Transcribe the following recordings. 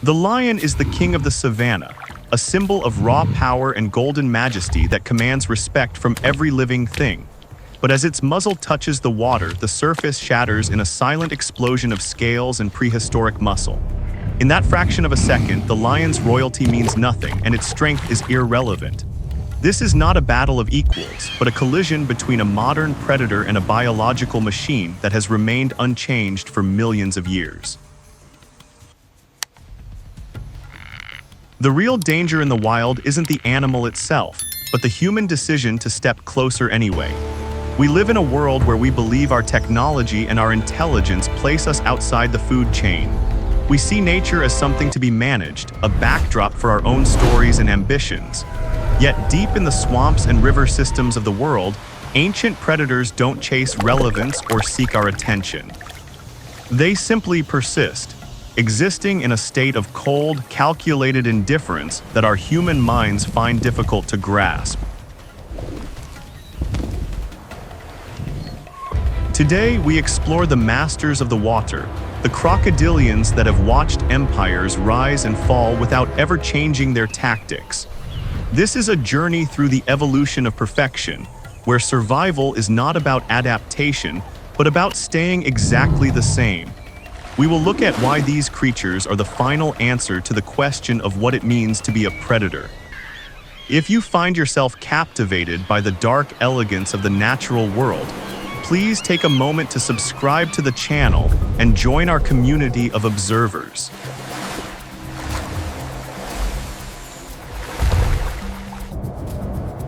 The lion is the king of the savanna, a symbol of raw power and golden majesty that commands respect from every living thing. But as its muzzle touches the water, the surface shatters in a silent explosion of scales and prehistoric muscle. In that fraction of a second, the lion's royalty means nothing and its strength is irrelevant. This is not a battle of equals, but a collision between a modern predator and a biological machine that has remained unchanged for millions of years. The real danger in the wild isn't the animal itself, but the human decision to step closer anyway. We live in a world where we believe our technology and our intelligence place us outside the food chain. We see nature as something to be managed, a backdrop for our own stories and ambitions. Yet deep in the swamps and river systems of the world, ancient predators don't chase relevance or seek our attention. They simply persist, existing in a state of cold, calculated indifference that our human minds find difficult to grasp. Today, we explore the masters of the water, the crocodilians that have watched empires rise and fall without ever changing their tactics. This is a journey through the evolution of perfection, where survival is not about adaptation, but about staying exactly the same. We will look at why these creatures are the final answer to the question of what it means to be a predator. If you find yourself captivated by the dark elegance of the natural world, please take a moment to subscribe to the channel and join our community of observers.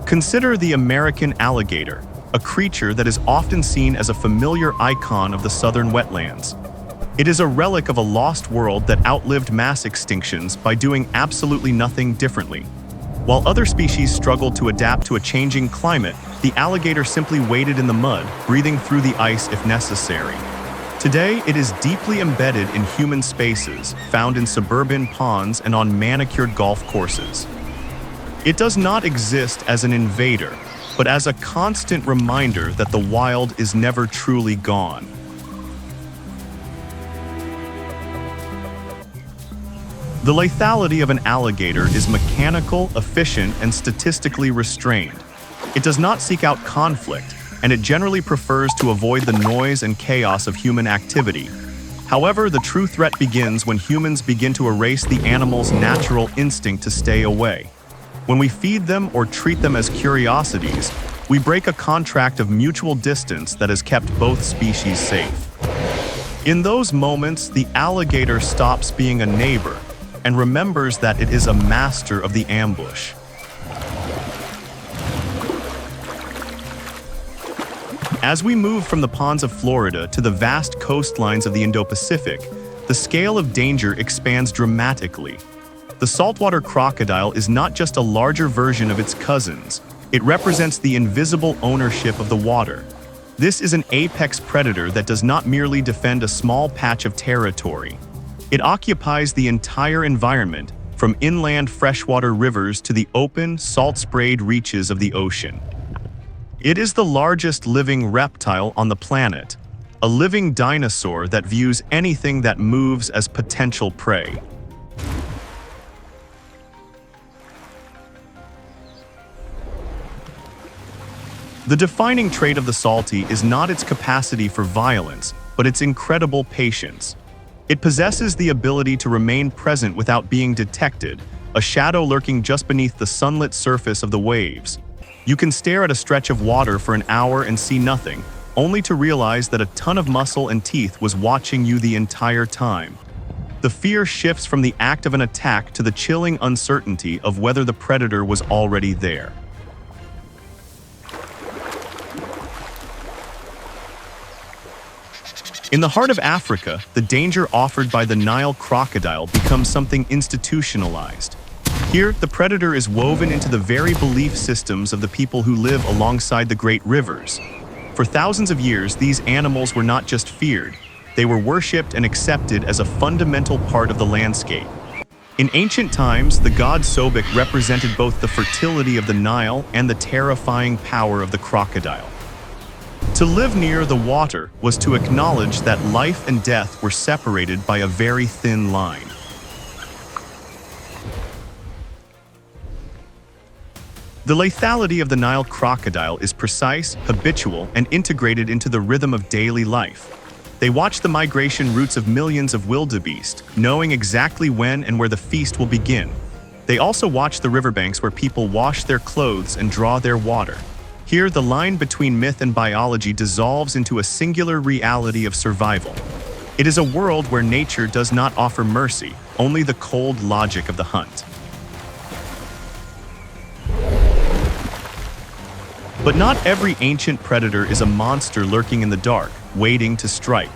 Consider the American alligator, a creature that is often seen as a familiar icon of the southern wetlands. It is a relic of a lost world that outlived mass extinctions by doing absolutely nothing differently. While other species struggled to adapt to a changing climate, the alligator simply waded in the mud, breathing through the ice if necessary. Today, it is deeply embedded in human spaces, found in suburban ponds and on manicured golf courses. It does not exist as an invader, but as a constant reminder that the wild is never truly gone. The lethality of an alligator is mechanical, efficient, and statistically restrained. It does not seek out conflict, and it generally prefers to avoid the noise and chaos of human activity. However, the true threat begins when humans begin to erase the animal's natural instinct to stay away. When we feed them or treat them as curiosities, we break a contract of mutual distance that has kept both species safe. In those moments, the alligator stops being a neighbor and remembers that it is a master of the ambush. As we move from the ponds of Florida to the vast coastlines of the Indo-Pacific, the scale of danger expands dramatically. The saltwater crocodile is not just a larger version of its cousins, it represents the invisible ownership of the water. This is an apex predator that does not merely defend a small patch of territory. It occupies the entire environment, from inland freshwater rivers to the open, salt-sprayed reaches of the ocean. It is the largest living reptile on the planet, a living dinosaur that views anything that moves as potential prey. The defining trait of the salty is not its capacity for violence, but its incredible patience. It possesses the ability to remain present without being detected, a shadow lurking just beneath the sunlit surface of the waves. You can stare at a stretch of water for an hour and see nothing, only to realize that a ton of muscle and teeth was watching you the entire time. The fear shifts from the act of an attack to the chilling uncertainty of whether the predator was already there. In the heart of Africa, the danger offered by the Nile crocodile becomes something institutionalized. Here, the predator is woven into the very belief systems of the people who live alongside the great rivers. For thousands of years, these animals were not just feared, they were worshipped and accepted as a fundamental part of the landscape. In ancient times, the god Sobek represented both the fertility of the Nile and the terrifying power of the crocodile. To live near the water was to acknowledge that life and death were separated by a very thin line. The lethality of the Nile crocodile is precise, habitual, and integrated into the rhythm of daily life. They watch the migration routes of millions of wildebeest, knowing exactly when and where the feast will begin. They also watch the riverbanks where people wash their clothes and draw their water. Here, the line between myth and biology dissolves into a singular reality of survival. It is a world where nature does not offer mercy, only the cold logic of the hunt. But not every ancient predator is a monster lurking in the dark, waiting to strike.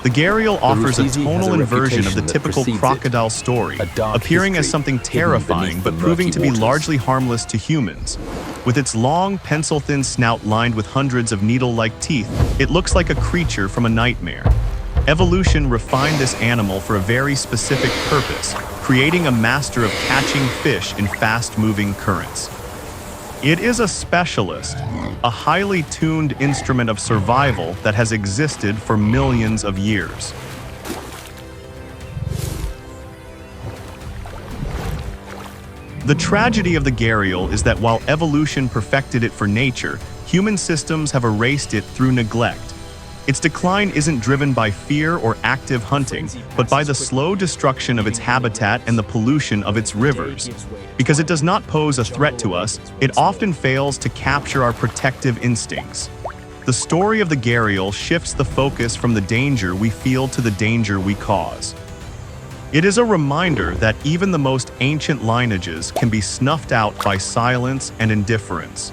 The Gharial offers a tonal inversion of the typical crocodile story, appearing as something terrifying but proving to be largely harmless to humans. With its long, pencil-thin snout lined with hundreds of needle-like teeth, it looks like a creature from a nightmare. Evolution refined this animal for a very specific purpose, creating a master of catching fish in fast-moving currents. It is a specialist, a highly tuned instrument of survival that has existed for millions of years. The tragedy of the Gharial is that while evolution perfected it for nature, human systems have erased it through neglect. Its decline isn't driven by fear or active hunting, but by the slow destruction of its habitat and the pollution of its rivers. Because it does not pose a threat to us, it often fails to capture our protective instincts. The story of the Gharial shifts the focus from the danger we feel to the danger we cause. It is a reminder that even the most ancient lineages can be snuffed out by silence and indifference.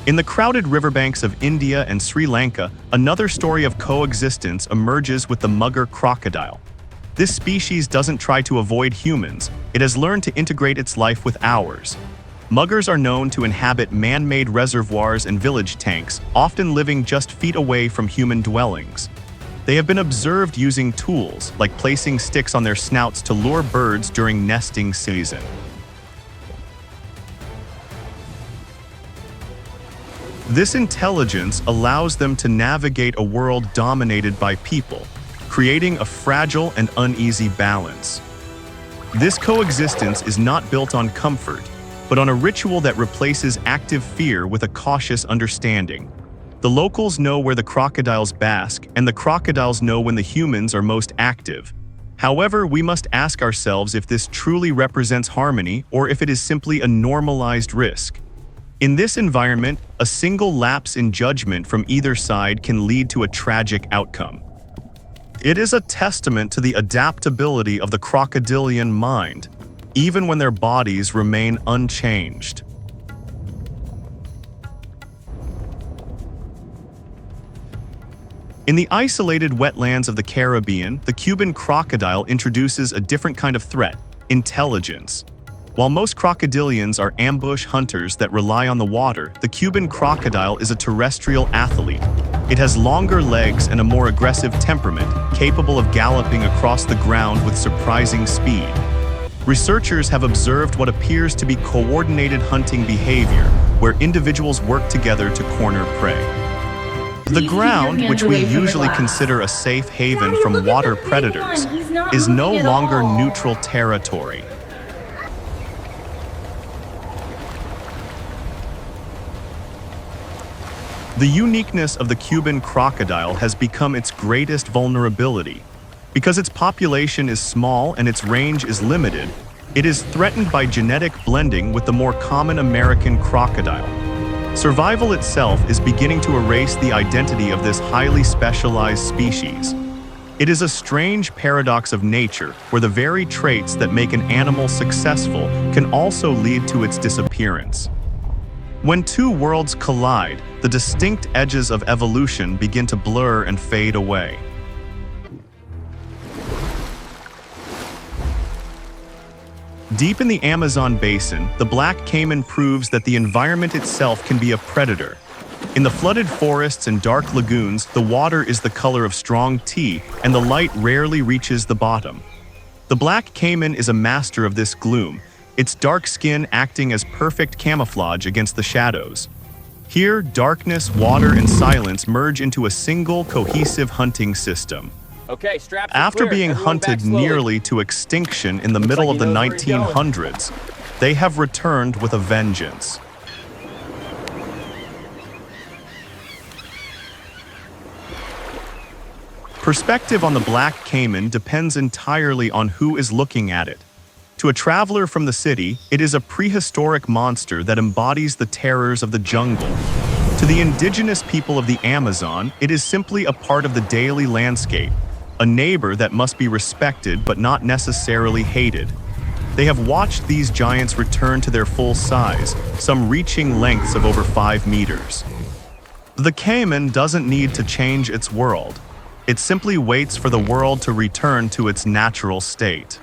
In the crowded riverbanks of India and Sri Lanka, another story of coexistence emerges with the mugger crocodile. This species doesn't try to avoid humans, it has learned to integrate its life with ours. Muggers are known to inhabit man-made reservoirs and village tanks, often living just feet away from human dwellings. They have been observed using tools, like placing sticks on their snouts to lure birds during nesting season. This intelligence allows them to navigate a world dominated by people, creating a fragile and uneasy balance. This coexistence is not built on comfort, but on a ritual that replaces active fear with a cautious understanding. The locals know where the crocodiles bask, and the crocodiles know when the humans are most active. However, we must ask ourselves if this truly represents harmony or if it is simply a normalized risk. In this environment, a single lapse in judgment from either side can lead to a tragic outcome. It is a testament to the adaptability of the crocodilian mind, even when their bodies remain unchanged. In the isolated wetlands of the Caribbean, the Cuban crocodile introduces a different kind of threat: intelligence. While most crocodilians are ambush hunters that rely on the water, the Cuban crocodile is a terrestrial athlete. It has longer legs and a more aggressive temperament, capable of galloping across the ground with surprising speed. Researchers have observed what appears to be coordinated hunting behavior, where individuals work together to corner prey. The ground, which we usually consider a safe haven from water predators, is no longer neutral territory. The uniqueness of the Cuban crocodile has become its greatest vulnerability. Because its population is small and its range is limited, it is threatened by genetic blending with the more common American crocodile. Survival itself is beginning to erase the identity of this highly specialized species. It is a strange paradox of nature, where the very traits that make an animal successful can also lead to its disappearance. When two worlds collide, the distinct edges of evolution begin to blur and fade away. Deep in the Amazon basin, the black caiman proves that the environment itself can be a predator. In the flooded forests and dark lagoons, the water is the color of strong tea, and the light rarely reaches the bottom. The black caiman is a master of this gloom, its dark skin acting as perfect camouflage against the shadows. Here, darkness, water, and silence merge into a single, cohesive hunting system. Okay, straps are After clear. being Everyone back hunted slowly. nearly to extinction in the middle like of the he knows where he's going. 1900s, they have returned with a vengeance. Perspective on the black caiman depends entirely on who is looking at it. To a traveler from the city, it is a prehistoric monster that embodies the terrors of the jungle. To the indigenous people of the Amazon, it is simply a part of the daily landscape, a neighbor that must be respected but not necessarily hated. They have watched these giants return to their full size, some reaching lengths of over 5 meters. The caiman doesn't need to change its world. It simply waits for the world to return to its natural state.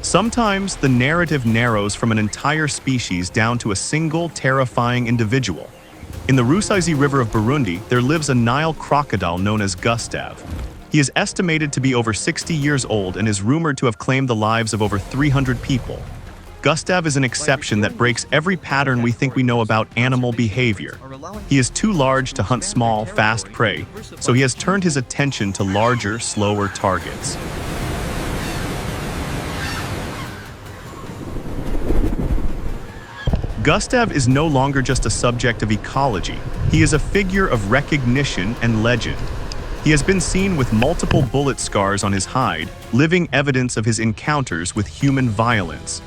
Sometimes the narrative narrows from an entire species down to a single terrifying individual. In the Rusizi River of Burundi, there lives a Nile crocodile known as Gustav. He is estimated to be over 60 years old and is rumored to have claimed the lives of over 300 people. Gustav is an exception that breaks every pattern we think we know about animal behavior. He is too large to hunt small, fast prey, so he has turned his attention to larger, slower targets. Gustav is no longer just a subject of ecology. He is a figure of recognition and legend. He has been seen with multiple bullet scars on his hide, living evidence of his encounters with human violence.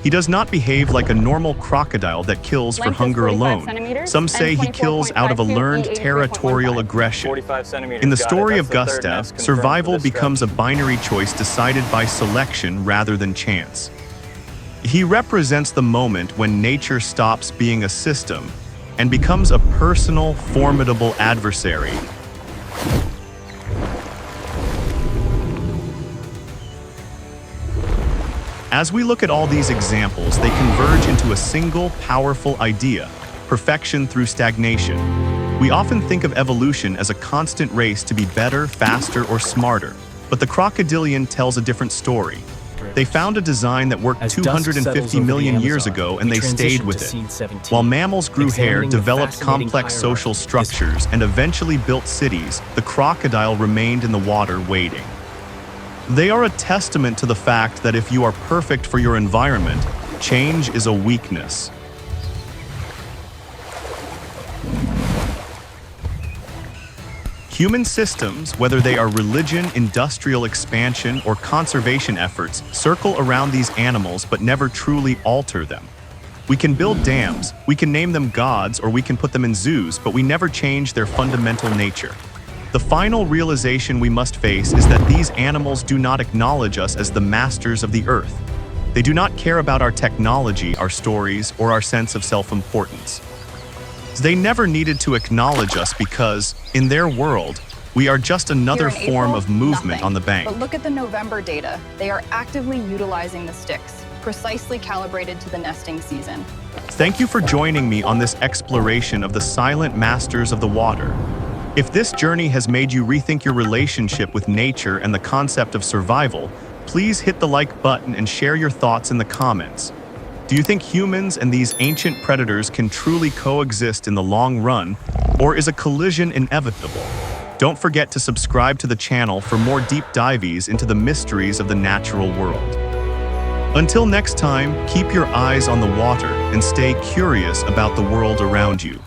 He does not behave like a normal crocodile that kills for hunger alone. Some say he kills out of a learned territorial aggression. In the story of Gustav, survival becomes a binary choice decided by selection rather than chance. He represents the moment when nature stops being a system and becomes a personal, formidable adversary. As we look at all these examples, they converge into a single, powerful idea: perfection through stagnation. We often think of evolution as a constant race to be better, faster, or smarter, but the crocodilian tells a different story. They found a design that worked 250 million years ago and they stayed with it. While mammals grew hair, developed complex social structures, and eventually built cities, the crocodile remained in the water waiting. They are a testament to the fact that if you are perfect for your environment, change is a weakness. Human systems, whether they are religion, industrial expansion, or conservation efforts, circle around these animals but never truly alter them. We can build dams, we can name them gods, or we can put them in zoos, but we never change their fundamental nature. The final realization we must face is that these animals do not acknowledge us as the masters of the earth. They do not care about our technology, our stories, or our sense of self-importance. They never needed to acknowledge us because, in their world, we are just another form of movement on the bank. But look at the November data. They are actively utilizing the sticks, precisely calibrated to the nesting season. Thank you for joining me on this exploration of the silent masters of the water. If this journey has made you rethink your relationship with nature and the concept of survival, please hit the like button and share your thoughts in the comments. Do you think humans and these ancient predators can truly coexist in the long run, or is a collision inevitable? Don't forget to subscribe to the channel for more deep dives into the mysteries of the natural world. Until next time, keep your eyes on the water and stay curious about the world around you.